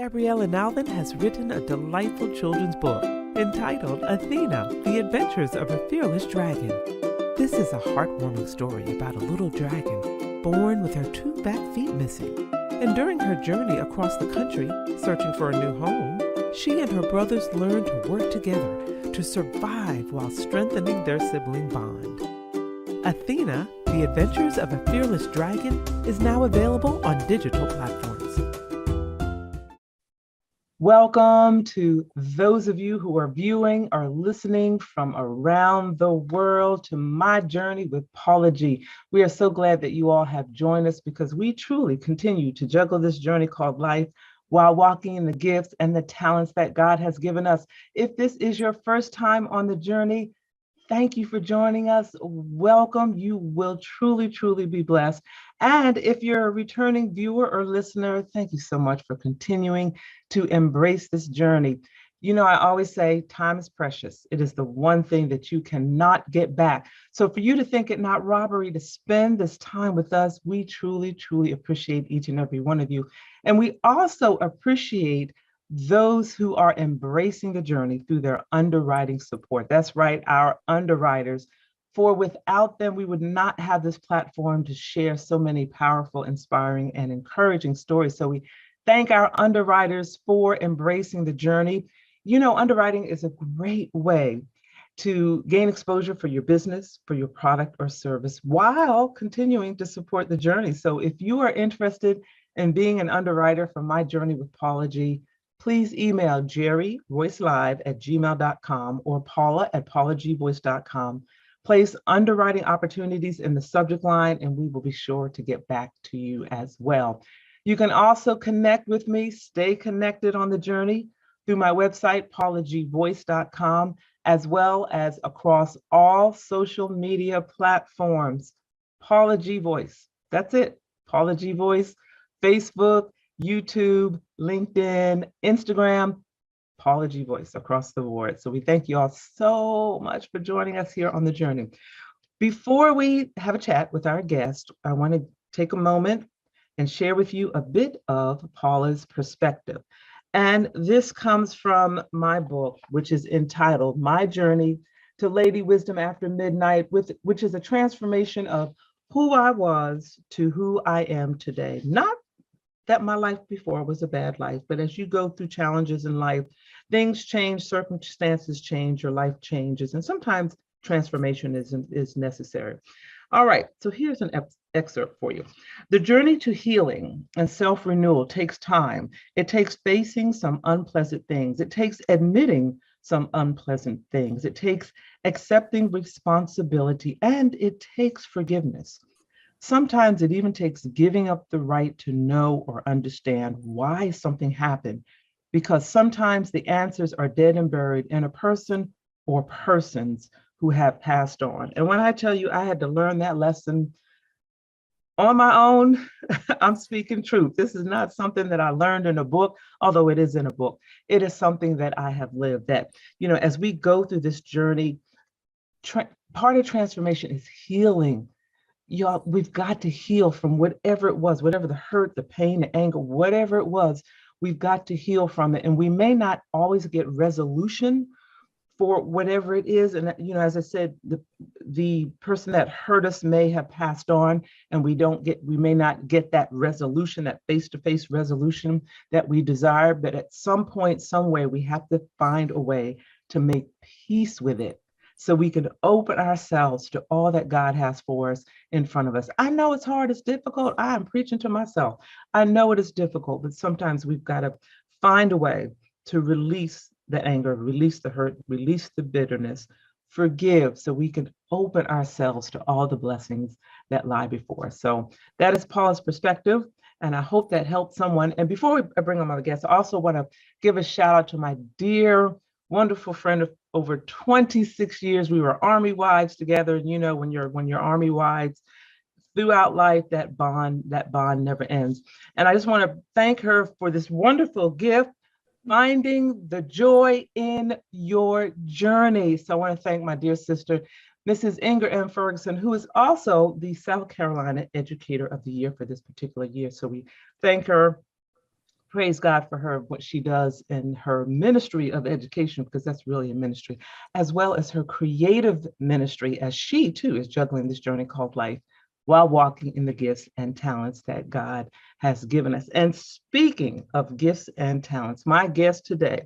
Gabrielle Alvin has written a delightful children's book entitled Athena, The Adventures of a Fearless Dragon. This is a heartwarming story about a little dragon born with her two back feet missing. And during her journey across the country, searching for a new home, she and her brothers learn to work together to survive while strengthening their sibling bond. Athena, The Adventures of a Fearless Dragon is now available on digital platforms. Welcome to those of you who are viewing or listening from around the world to my journey with Paula G. We are so glad that you all have joined us because we truly continue to juggle this journey called life while walking in the gifts and the talents that God has given us. If this is your first time on the journey, thank you for joining us. Welcome. You will truly, truly be blessed. And if you're a returning viewer or listener, thank you so much for continuing to embrace this journey. You know, I always say time is precious. It is the one thing that you cannot get back. So for you to think it not robbery to spend this time with us, we truly, truly appreciate each and every one of you. And we also appreciate those who are embracing the journey through their underwriting support. That's right, our underwriters. For without them, we would not have this platform to share so many powerful, inspiring, and encouraging stories. So we thank our underwriters for embracing the journey. You know, underwriting is a great way to gain exposure for your business, for your product or service, while continuing to support the journey. So if you are interested in being an underwriter for My Journey with Paula G, please email jerryroycelive@gmail.com or paula@paulagvoice.com. Place underwriting opportunities in the subject line, and we will be sure to get back to you as well. You can also connect with me, stay connected on the journey through my website, paulagvoice.com, as well as across all social media platforms. Paula G Voice. That's it. Paula G Voice, Facebook, YouTube, LinkedIn, Instagram, Paula G Voice across the board. So we thank you all so much for joining us here on the journey. Before we have a chat with our guest, I want to take a moment and share with you a bit of Paula's perspective. And this comes from my book, which is entitled My Journey to Lady Wisdom After Midnight, which is a transformation of who I was to who I am today. Not that my life before was a bad life, but as you go through challenges in life, things change, circumstances change, your life changes, and sometimes transformation is necessary. All right, so here's an excerpt for you. The journey to healing and self-renewal takes time. It takes facing some unpleasant things. It takes admitting some unpleasant things. It takes accepting responsibility, and it takes forgiveness. Sometimes it even takes giving up the right to know or understand why something happened, because sometimes the answers are dead and buried in a person or persons who have passed on. And when I tell you I had to learn that lesson on my own, I'm speaking truth. This is not something that I learned in a book, although it is in a book. It is something that I have lived, that, you know, as we go through this journey, part of transformation is healing. Y'all, we've got to heal from whatever it was, whatever the hurt, the pain, the anger, whatever it was, we've got to heal from it. And we may not always get resolution for whatever it is. And, you know, as I said, the person that hurt us may have passed on, and we may not get that resolution, that face-to-face resolution that we desire. But at some point, some way, we have to find a way to make peace with it, so we can open ourselves to all that God has for us in front of us. I know it's hard, it's difficult. I am preaching to myself. I know it is difficult, but sometimes we've got to find a way to release the anger, release the hurt, release the bitterness, forgive, so we can open ourselves to all the blessings that lie before us. So that is Paula's perspective, and I hope that helped someone. And before I bring on my guests, I also want to give a shout out to my dear, wonderful friend of over 26 years. We were Army wives together. And you know, when you're Army wives throughout life, that bond never ends. And I just want to thank her for this wonderful gift, finding the joy in your journey. So I want to thank my dear sister, Mrs. Inger M. Ferguson, who is also the South Carolina Educator of the Year for this particular year. So we thank her praise God for her, what she does in her ministry of education, because that's really a ministry, as well as her creative ministry, as she too is juggling this journey called life while walking in the gifts and talents that God has given us. And speaking of gifts and talents, my guest today,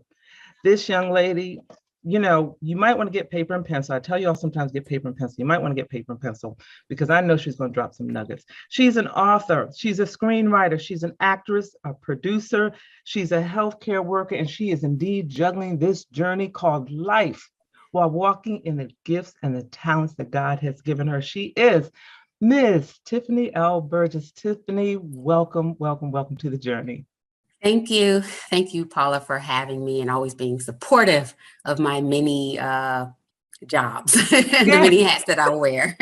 this young lady, you might want to get paper and pencil. I tell you all sometimes get paper and pencil. You might want to get paper and pencil because I know she's going to drop some nuggets. She's an author. She's a screenwriter. She's an actress, a producer. She's a healthcare worker, and she is indeed juggling this journey called life while walking in the gifts and the talents that God has given her. She is Ms. Tiffany L. Burgess. Tiffany, welcome, welcome, welcome to the journey. Thank you. Thank you, Paula, for having me and always being supportive of my many jobs, the many hats that I wear.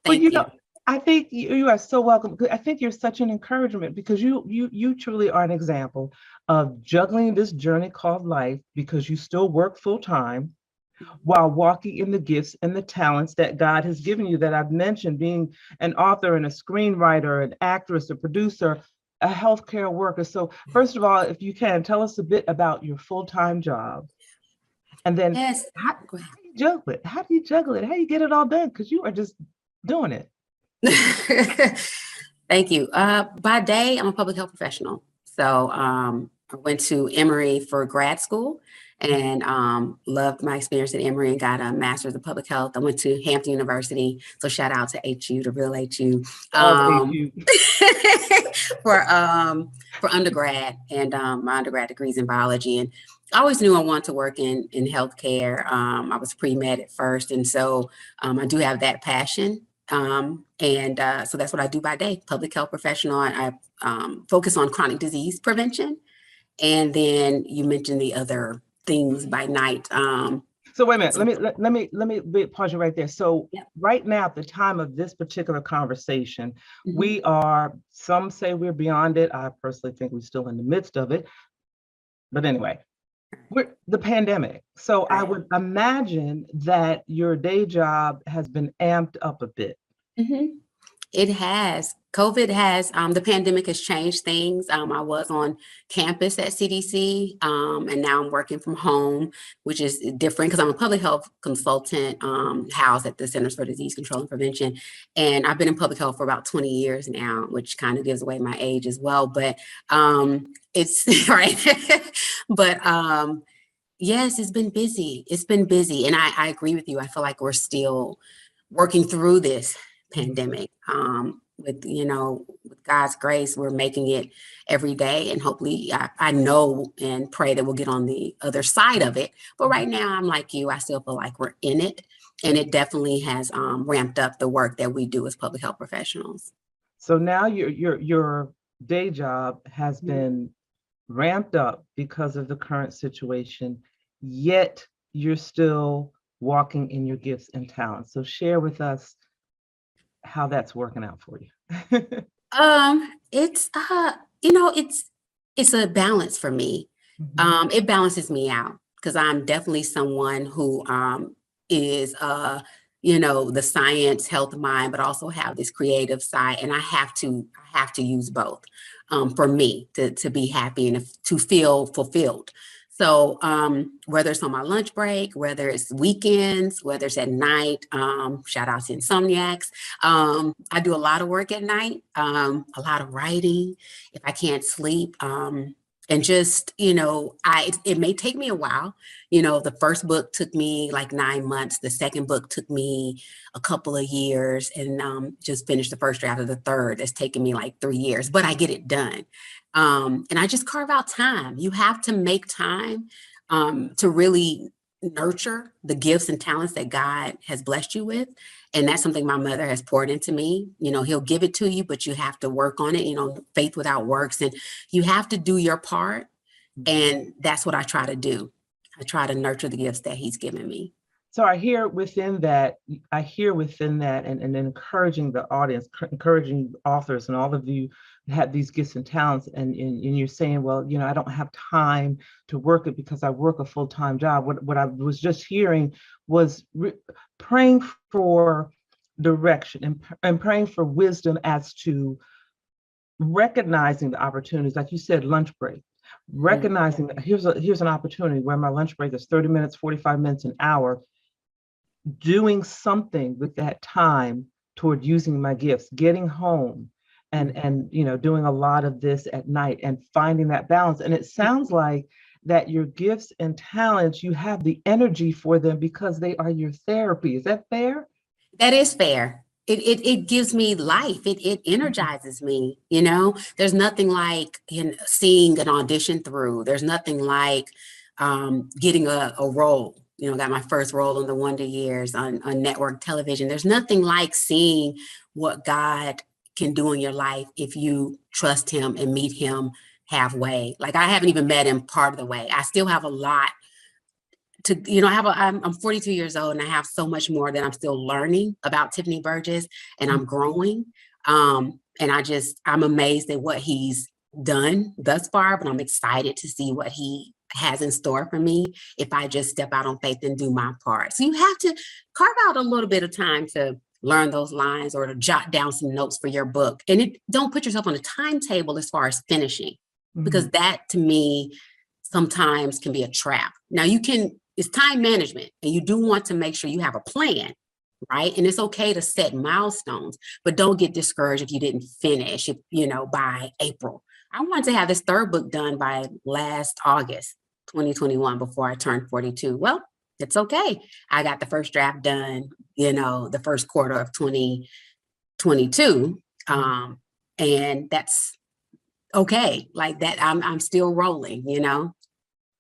Thank you. I think you are so welcome. I think you're such an encouragement because you truly are an example of juggling this journey called life because you still work full time while walking in the gifts and the talents that God has given you that I've mentioned, being an author and a screenwriter, an actress, a producer, a healthcare worker. So first of all, if you can, tell us a bit about your full-time job. And then how do you juggle it? How do you juggle it? How do you get it all done? Because you are just doing it. Thank you. By day, I'm a public health professional. So I went to Emory for grad school and loved my experience at Emory and got a master's of public health. I went to Hampton University. So shout out to HU, the real HU. For undergrad and my undergrad degrees in biology. And I always knew I wanted to work in healthcare. I was pre-med at first. And so I do have that passion. So that's what I do by day, public health professional. I focus on chronic disease prevention. And then you mentioned the other things by night. So wait a minute, let me pause you right there. So right now, at the time of this particular conversation, we are, some say we're beyond it. I personally think we're still in the midst of it. But anyway, we're the pandemic. So I would imagine that your day job has been amped up a bit. It has. COVID has, the pandemic has changed things. I was on campus at CDC, and now I'm working from home, which is different because I'm a public health consultant housed at the Centers for Disease Control and Prevention. And I've been in public health for about 20 years now, which kind of gives away my age as well. But it's right. But yes, it's been busy. It's been busy. And I agree with you. I feel like we're still working through this pandemic. With God's grace, we're making it every day, and hopefully I know and pray that we'll get on the other side of it. But right now, I'm like you, I still feel like we're in it, and it definitely has ramped up the work that we do as public health professionals. So now your day job has been ramped up because of the current situation, yet you're still walking in your gifts and talents. So share with us how that's working out for you. It's it's a balance for me. It balances me out because I'm definitely someone who is the science health mind, but also have this creative side, and I have to use both for me to be happy and to feel fulfilled. So whether it's on my lunch break, whether it's weekends, whether it's at night, shout out to insomniacs. I do a lot of work at night, a lot of writing if I can't sleep. And just, it may take me a while. The first book took me like 9 months. The second book took me a couple of years, and just finished the first draft of the third. It's taken me like 3 years, but I get it done. And I just carve out time. You have to make time to really nurture the gifts and talents that God has blessed you with. And that's something my mother has poured into me. He'll give it to you, but you have to work on it, faith without works. And you have to do your part. And that's what I try to do. I try to nurture the gifts that he's given me. So I hear within that, and encouraging the audience, encouraging authors, and all of you have these gifts and talents, and you're saying, well, I don't have time to work it because I work a full-time job. What I was just hearing was praying for direction and praying for wisdom as to recognizing the opportunities, like you said, lunch break, recognizing that here's an opportunity where my lunch break is 30 minutes, 45 minutes, an hour, doing something with that time toward using my gifts, getting home and doing a lot of this at night and finding that balance. And it sounds like that your gifts and talents, you have the energy for them because they are your therapy. Is that fair? That is fair. It gives me life. It energizes me. There's nothing like seeing an audition through. There's nothing like getting a role. Got my first role on the Wonder Years on network television. There's nothing like seeing what God can do in your life if you trust him and meet him halfway. Like, I haven't even met him part of the way. I still have a lot to, I'm 42 years old and I have so much more that I'm still learning about Tiffany Burgess, and I'm growing. And I'm amazed at what he's done thus far, but I'm excited to see what he has in store for me if I just step out on faith and do my part. So you have to carve out a little bit of time to learn those lines or to jot down some notes for your book. And don't put yourself on a timetable as far as finishing, because that to me sometimes can be a trap. Now it's time management, and you do want to make sure you have a plan, right? And it's okay to set milestones, but don't get discouraged if you didn't finish, by April. I wanted to have this third book done by last August, 2021, before I turned 42. Well, it's okay. I got the first draft done, the first quarter of 2022. And that's okay. Like that, I'm still rolling,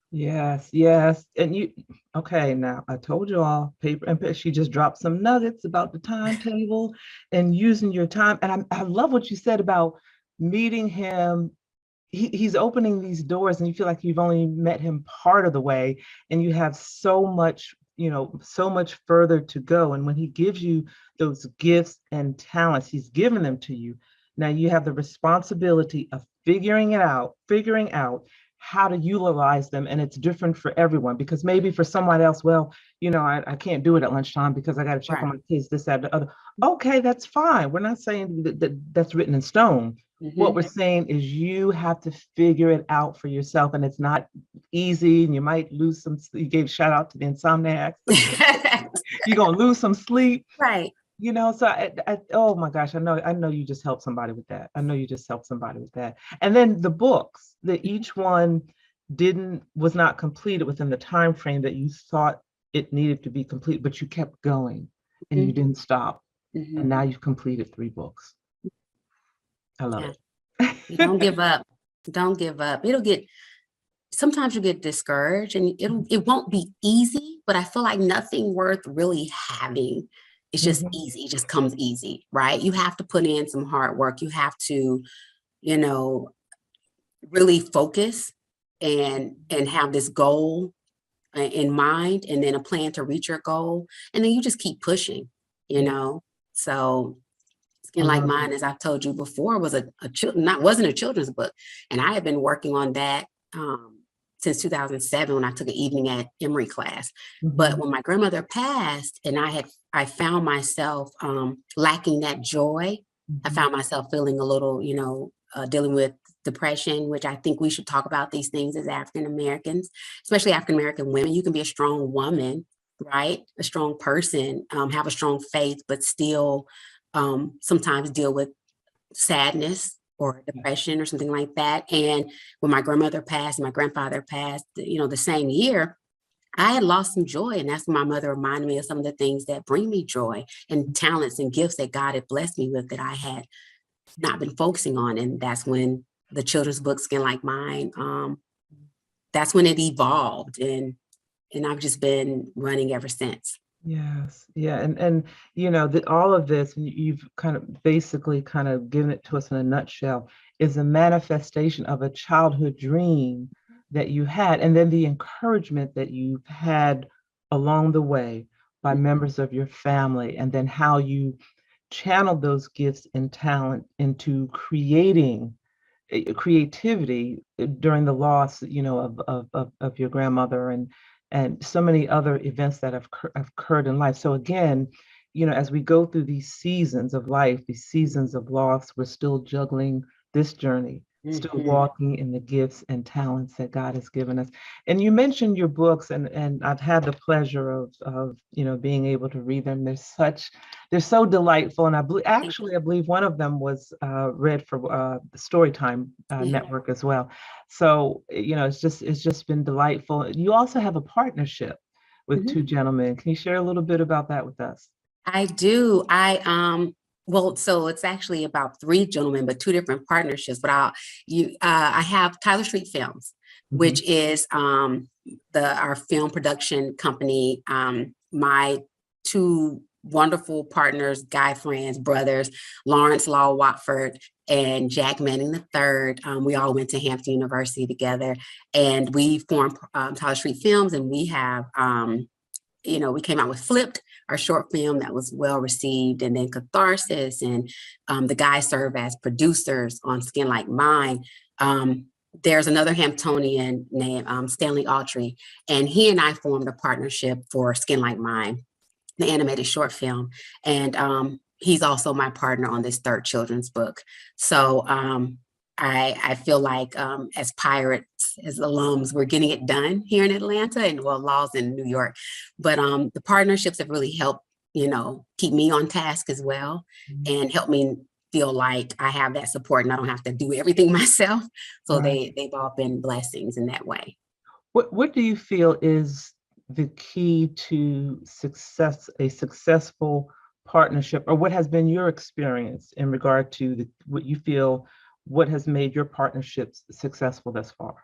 Yes. And okay, now I told you all, paper and pen, she just dropped some nuggets about the timetable and using your time. And I love what you said about meeting him. He's opening these doors and you feel like you've only met him part of the way, and you have so much further to go. And when he gives you those gifts and talents, he's given them to you. Now you have the responsibility of figuring out how to utilize them. And it's different for everyone, because maybe for someone else, well, I can't do it at lunchtime because I got to check on my kids, this, that, the other. Okay, that's fine. We're not saying that's written in stone. What we're saying is you have to figure it out for yourself, and it's not easy, and you might lose some. You gave shout out to the insomniacs. You're gonna lose some sleep, right? So oh my gosh, I know you just helped somebody with that. I know you just helped somebody with that. And then the books, that each one was not completed within the time frame that you thought it needed to be complete, but you kept going and you didn't stop. And now you've completed 3 books. I love it. Don't give up. Don't give up. Sometimes you get discouraged, and it won't be easy, but I feel like nothing worth really having. It's just easy. It just comes easy, right? You have to put in some hard work. You have to, really focus and have this goal in mind, and then a plan to reach your goal. And then you just keep pushing, So Skin Like Mine, as I've told you before, wasn't a children's book. And I had been working on that since 2007 when I took an evening at Emory class. But when my grandmother passed and I found myself lacking that joy, I found myself feeling a little, dealing with depression, which I think we should talk about these things as African Americans, especially African American women. You can be a strong woman, right? A strong person, have a strong faith, but still sometimes deal with sadness or depression or something like that. And when my grandmother passed, my grandfather passed, the same year, I had lost some joy. And that's when my mother reminded me of some of the things that bring me joy and talents and gifts that God had blessed me with that I had not been focusing on. And that's when the children's book, Skin Like Mine, that's when it evolved. And I've just been running ever since. Yes. Yeah. And all of this, and you've kind of basically kind of given it to us in a nutshell, is a manifestation of a childhood dream that you had, and then the encouragement that you've had along the way by members of your family, and then how you channeled those gifts and talent into creating creativity during the loss, of your grandmother, and so many other events that have occurred in life. So again, as we go through these seasons of life, these seasons of loss, we're still juggling this journey, still Mhm. walking in the gifts and talents that God has given us. And you mentioned your books, and I've had the pleasure of being able to read them. They're so delightful, and Thank I believe one of them was read for the Storytime you. Yeah. Network as well. So it's just been delightful. You also have a partnership with Mhm. two gentlemen. Can you share a little bit about that with us? I do. Well, so it's actually about three gentlemen, but two different partnerships. But I have Tyler Street Films, Mhm. which is our film production company. My two wonderful partners, guy friends, brothers, Lawrence Law Watford and Jack Manning III. We all went to Hampton University together, and we formed Tyler Street Films, and we have. We came out with Flipped, our short film that was well received, and then Catharsis, and the guys serve as producers on Skin Like Mine. There's another Hamptonian named Stanley Autry, and he and I formed a partnership for Skin Like Mine, the animated short film, and he's also my partner on this third children's book. So I feel like as pirates, as alums, we're getting it done here in Atlanta, and well, Law's in New York. But the partnerships have really helped, keep me on task as well, and help me feel like I have that support and I don't have to do everything myself. So Right. they've all been blessings in that way. What do you feel is the key to a successful partnership, or what has been your experience in regard to what has made your partnerships successful thus far?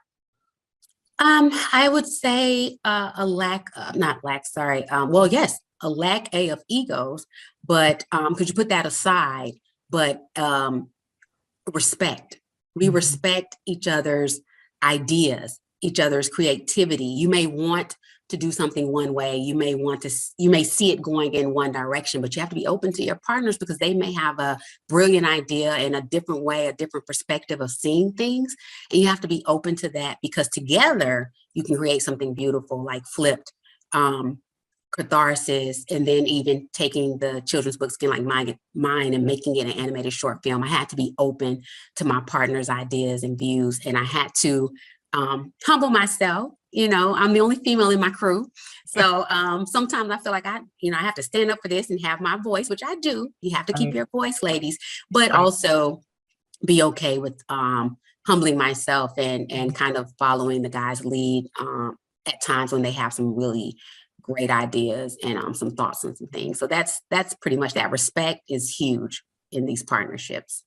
I would say not lack, sorry. Well, yes, a lack of egos, but could you put that aside? But respect. We Mhm. respect each other's ideas, each other's creativity. You may want to do something one way. You may see it going in one direction, but you have to be open to your partners because they may have a brilliant idea and a different way, a different perspective of seeing things. And you have to be open to that because together you can create something beautiful like Flipped. Catharsis, and then even taking the children's book Skin Like Mine and making it an animated short film. I had to be open to my partner's ideas and views, and I had to humble myself. I'm the only female in my crew, so sometimes I feel like I have to stand up for this and have my voice, which I do. You have to keep Right. your voice, ladies, but Right. also be okay with humbling myself and kind of following the guys' lead at times when they have some really great ideas and some thoughts and some things. So that's pretty much that. Respect is huge in these partnerships.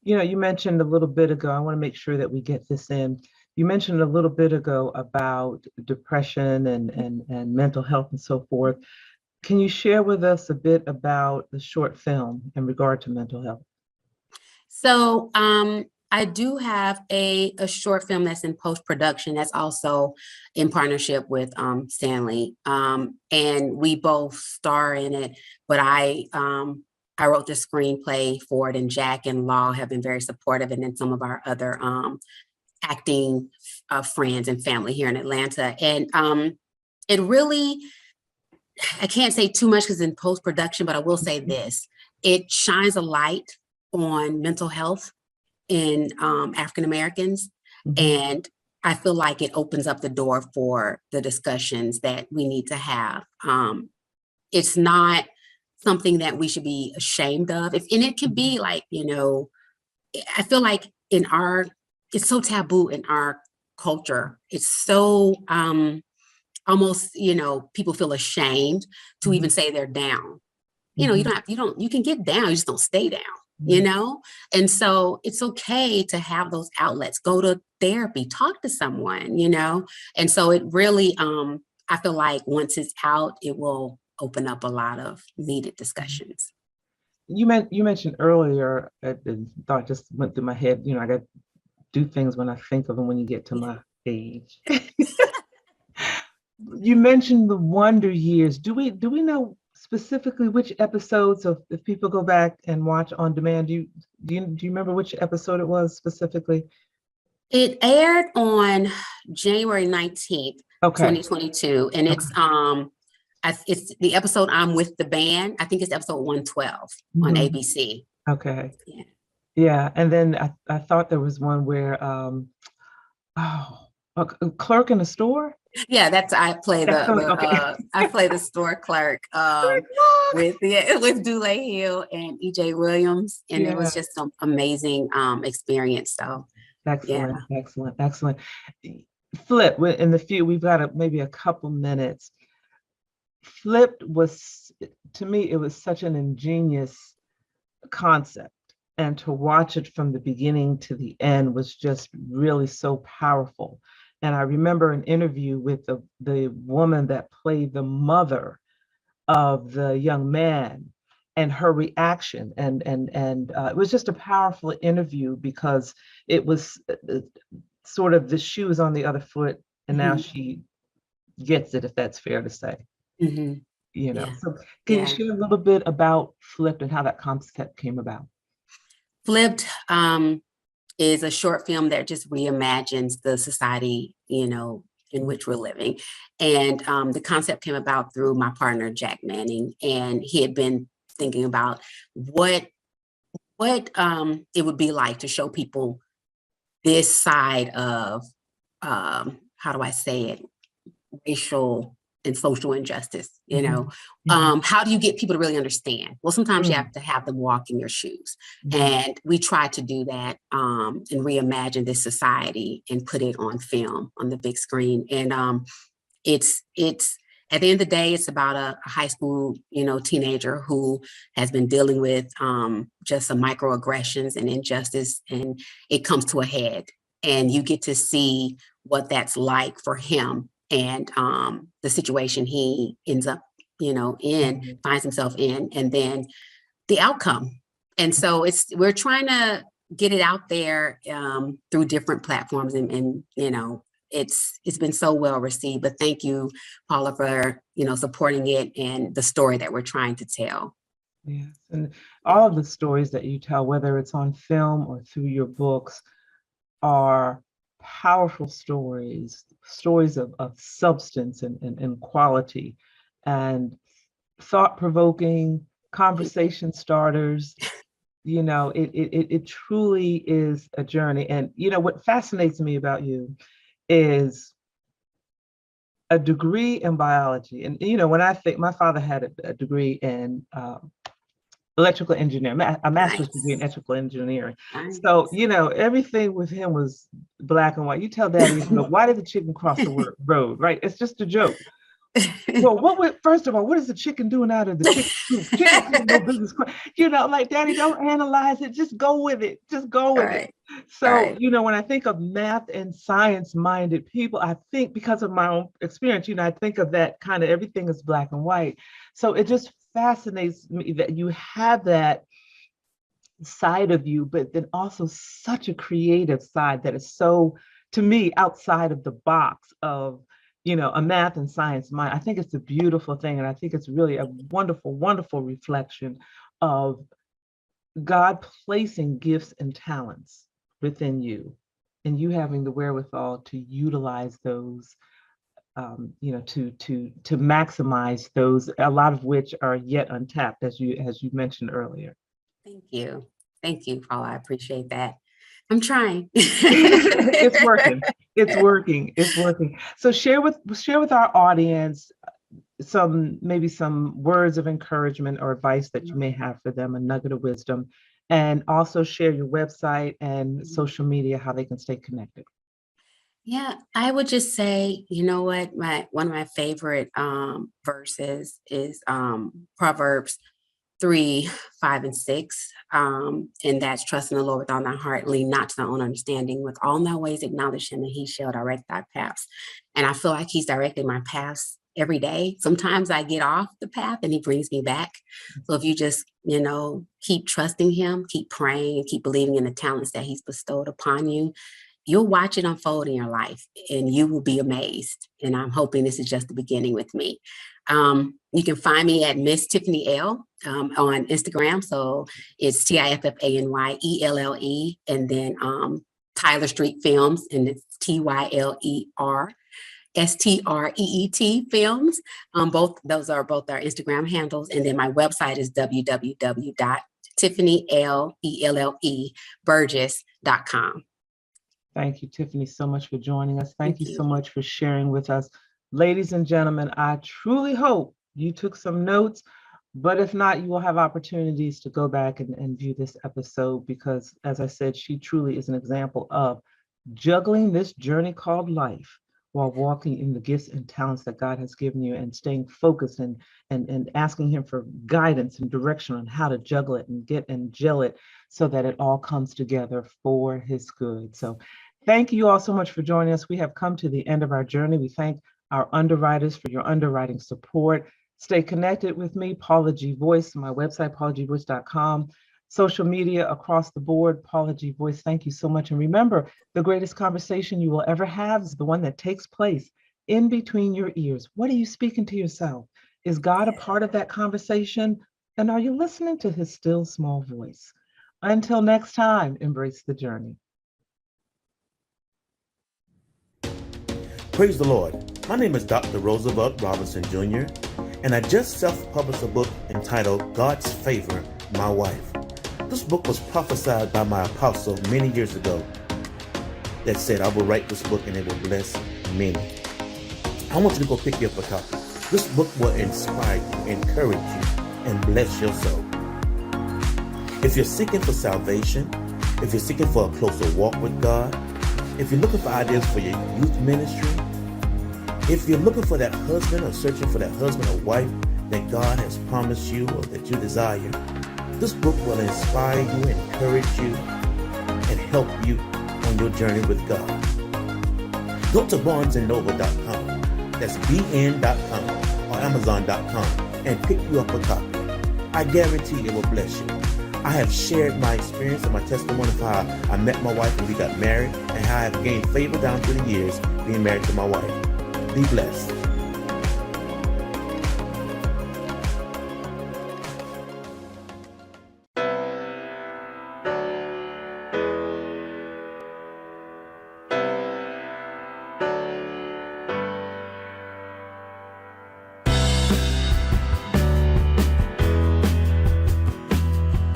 You mentioned a little bit ago, I want to make sure that we get this in. You mentioned a little bit ago about depression and mental health and so forth. Can you share with us a bit about the short film in regard to mental health? So I do have a short film that's in post-production that's also in partnership with Stanley. And we both star in it, but I wrote the screenplay for it, and Jack and Law have been very supportive, and then some of our other acting friends and family here in Atlanta. And it really, I can't say too much because in post-production, but I will say this, it shines a light on mental health in African Americans. Mhm. And I feel like it opens up the door for the discussions that we need to have. It's not something that we should be ashamed of. And it could be like, I feel like it's so taboo in our culture. It's so almost, people feel ashamed to even Mhm. say they're down. Mhm. You can get down, you just don't stay down, you Right. know? And so it's okay to have those outlets, go to therapy, talk to someone, And so it really, I feel like once it's out, it will open up a lot of needed discussions. You mentioned earlier, thought just went through my head, I got to do things when I think of them when you get to Yeah. my age. You mentioned the Wonder Years. Do we know specifically which episodes of if people go back and watch on demand? Do you remember which episode it was specifically? It aired on January 19th, Okay. 2022, and Okay. it's the episode I'm with the band. I think it's episode 112 on Mhm. ABC. Okay. Yeah. Yeah. And then I thought there was one where, oh, a clerk in a store. Yeah, that's I play That's the okay. I play the store clerk with with Dule Hill and EJ Williams, and it was Yeah. just some amazing experience. So yeah. Excellent. Excellent. Excellent. Flip, in the few, we've got maybe a couple minutes. Flipped was, to me, it was such an ingenious concept. And to watch it from the beginning to the end was just really so powerful. And I remember an interview with the woman that played the mother of the young man and her reaction. And it was just a powerful interview because it was sort of the shoes on the other foot. And now Mhm. she gets it, if that's fair to say. Mhm. Yeah. So can you Yeah. share a little bit about Flipped and how that concept came about? Flipped is a short film that just reimagines the society, in which we're living. And the concept came about through my partner, Jack Manning, and he had been thinking about what it would be like to show people this side of, how do I say it, racial and social injustice, Mhm, mhm, how do you get people to really understand? Well, sometimes you mm, have to have them walk in your shoes. mhm, And we try to do that, and reimagine this society and put it on film on the big screen. And it's at the end of the day, it's about a high school, teenager who has been dealing with just some microaggressions and injustice, and it comes to a head. And you get to see what that's like for him and the situation he ends up, mhm. finds himself in, and then the outcome. And so we're trying to get it out there through different platforms, and it's been so well received. But thank you, Paula, for supporting it and the story that we're trying to tell. Yes, and all of the stories that you tell, whether it's on film or through your books, are powerful stories, stories of substance and quality, and thought-provoking conversation starters. It truly is a journey. And what fascinates me about you is a degree in biology. And when I think, my father had a degree in electrical engineering, a master's degree in Nice, electrical engineering. So, nice. everything with him was black and white. You tell daddy, why did the chicken cross the road, right? It's just a joke. Well, first of all, what is the chicken doing out of the chicken coop? Chickens have no business. Like, daddy, don't analyze it. Just go with it. Just go All with it. right, all So, right. when I think of math and science minded people, I think, because of my own experience, I think of that kind of everything is black and white. So it just fascinates me that you have that side of you, but then also such a creative side that is so, to me, outside of the box of, a math and science mind. I think it's a beautiful thing. And I think it's really a wonderful, wonderful reflection of God placing gifts and talents within you and you having the wherewithal to utilize those, to maximize those, a lot of which are yet untapped, as you mentioned earlier. Thank you. Thank you, Paula. I appreciate that. I'm trying. It's working. It's working. It's working. So share with our audience maybe some words of encouragement or advice that you may have for them, a nugget of wisdom, and also share your website and social media, how they can stay connected. Yeah, I would just say, you know what, my one of my favorite verses is Proverbs 3, 5, and 6. And that's trust in the Lord with all thy heart, lean not to thy own understanding, with all thy ways acknowledge him, and he shall direct thy paths. And I feel like he's directing my paths every day. Sometimes I get off the path and he brings me back. So if you just, keep trusting him, keep praying, and keep believing in the talents that he's bestowed upon you, you'll watch it unfold in your life and you will be amazed. And I'm hoping this is just the beginning with me. You can find me at Miss Tiffany L on Instagram. So it's TIFFANYELLE, and then Tyler Street Films, and it's TYLERSTREET Films. Both those are both our Instagram handles. And then my website is www Tiffany, ELLE, Burgess.com. Thank you, Tiffany, so much for joining us. Thank you you. so much for sharing with us. Ladies and gentlemen, I truly hope you took some notes, but if not, you will have opportunities to go back and view this episode because, as I said, she truly is an example of juggling this journey called life while walking in the gifts and talents that God has given you and staying focused and asking him for guidance and direction on how to juggle it and get and gel it so that it all comes together for his good. So thank you all so much for joining us. We have come to the end of our journey. We thank our underwriters for your underwriting support. Stay connected with me, Paula G Voice, my website, paulagvoice.com. Social media across the board, Paula G Voice. Thank you so much. And remember, the greatest conversation you will ever have is the one that takes place in between your ears. What are you speaking to yourself? Is God a part of that conversation? And are you listening to his still small voice? Until next time, embrace the journey. Praise the Lord. My name is Dr. Roosevelt Robinson Jr., and I just self-published a book entitled God's Favor, My Wife. This book was prophesied by my apostle many years ago that said, I will write this book and it will bless many. I want you to go pick you up a copy. This book will inspire you, encourage you, and bless your soul. If you're seeking for salvation, if you're seeking for a closer walk with God, if you're looking for ideas for your youth ministry, if you're looking for that husband or searching for that husband or wife that God has promised you or that you desire, this book will inspire you, encourage you, and help you on your journey with God. Go to barnesandnoble.com, that's bn.com or amazon.com, and pick you up a copy. I guarantee it will bless you. I have shared my experience and my testimony of how I met my wife and we got married, and how I have gained favor down through the years being married to my wife. Be blessed.